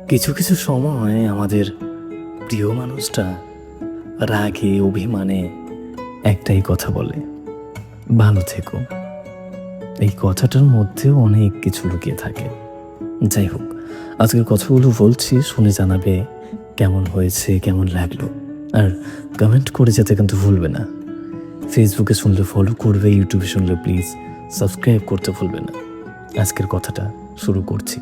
কিছু কিছু সময় আমাদের প্রিয় মানুষটা রাগে অভিমানে একটাই কথা বলে, ভালো থেকো। এই কথাটার মধ্যেও অনেক কিছু লুকিয়ে থাকে। যাই হোক, আজকের কথাগুলো বলছি, শুনে জানাবে কেমন হয়েছে, কেমন লাগলো। আর কমেন্ট করে যেতে কিন্তু ভুলবে না। ফেসবুকে শুনলে ফলো করবে, ইউটিউবে শুনলে প্লিজ সাবস্ক্রাইব করতে ভুলবে না। আজকের কথাটা শুরু করছি।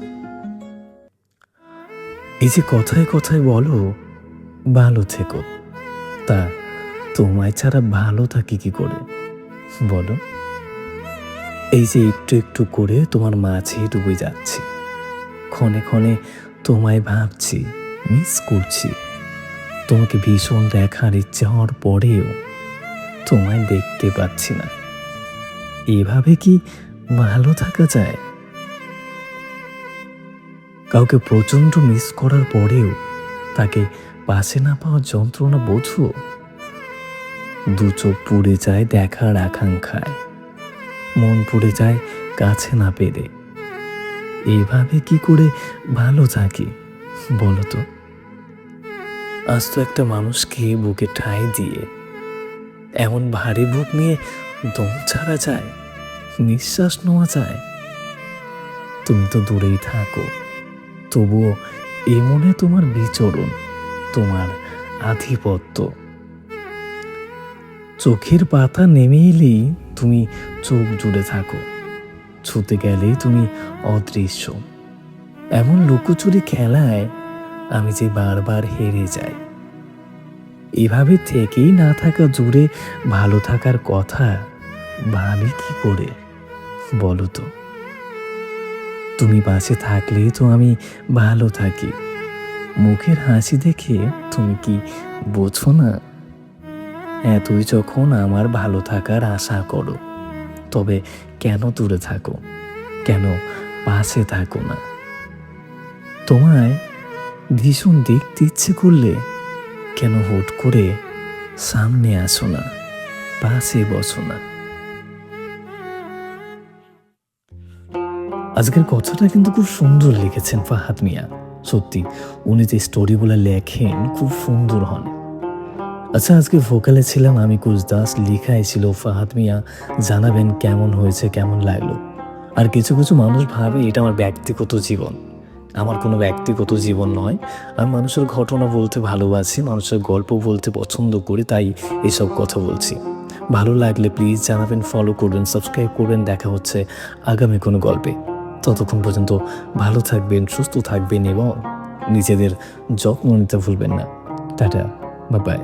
এই যে কথায় কথায় বলো ভালো থেকো, তা তোমায় ছাড়া ভালো থাকি কি করে বলো? এই যে একটু একটু করে তোমার মাঝে ডুবে যাচ্ছি, ক্ষণে ক্ষণে তোমায় ভাবছি, মিস করছি। তোমাকে ভীষণ দেখার ইচ্ছে হওয়ার পরেও তোমায় দেখতে পাচ্ছি না। এভাবে কি ভালো থাকা যায়? কাউকে প্রচণ্ড মিস করার পরেও তাকে পাশে না পাওয়ার যন্ত্রণা বোঝো? দু চোখ পুড়ে যায় দেখার আকাঙ্ক্ষায়, মন পুড়ে যায় কাছে না পেরে। এইভাবে কি করে ভালো থাকি বলো তো? আজ তো একটা মানুষকে বুকে ঠাঁই দিয়ে এমন ভারী বুক নিয়ে দম ছাড়া যায়, নিঃশ্বাস নেওয়া যায়? তুমি তো দূরেই থাকো, তবুও এ মনে তোমার বিচরণ, তোমার আধিপত্য। চোখের পাতা নেমে এলেই তুমি চোখ জুড়ে থাকো, ছুতে গেলেই তুমি অদৃশ্য। এমন লুকোচুরি খেলায় আমি যে বারবার হেরে যাই। এভাবে থেকেই না থাকা জুড়ে ভালো থাকার কথা ভাবি কি করে বলো তো? তুমি পাশে থাকলেই তো আমি ভালো থাকি। মুখের হাসি দেখে তুমি কি বোঝো না? তুই যখন আমার ভালো থাকার আশা করো, তবে কেন দূরে থাকো, কেন পাশে থাকো না? তোমায় ভীষণ দেখতে ইচ্ছে করলে কেন হুট করে সামনে আসো না, পাশে বসো না? আজকের কথাটা কিন্তু খুব সুন্দর লিখেছেন ফাহাদ মিয়া। সত্যি উনি যে স্টোরিগুলো লেখেন খুব সুন্দর হন। আচ্ছা, আজকে ভোকালে ছিলাম আমি কুশ দাস, লেখাই ছিল ফাহাদ মিয়া। জানাবেন কেমন হয়েছে, কেমন লাগলো। আর কিছু কিছু মানুষ ভাবে এটা আমার ব্যক্তিগত জীবন। আমার কোনো ব্যক্তিগত জীবন নয়। আমি মানুষের ঘটনা বলতে ভালোবাসি, মানুষের গল্প বলতে পছন্দ করি, তাই এসব কথা বলছি। ভালো লাগলে প্লিজ জানাবেন, ফলো করবেন, সাবস্ক্রাইব করবেন। দেখা হচ্ছে আগামী কোনো গল্পে। ততক্ষণ পর্যন্ত ভালো থাকবেন, সুস্থ থাকবেন এবং নিজেদের যত্ন নিতে ভুলবেন না। Tata, bye bye.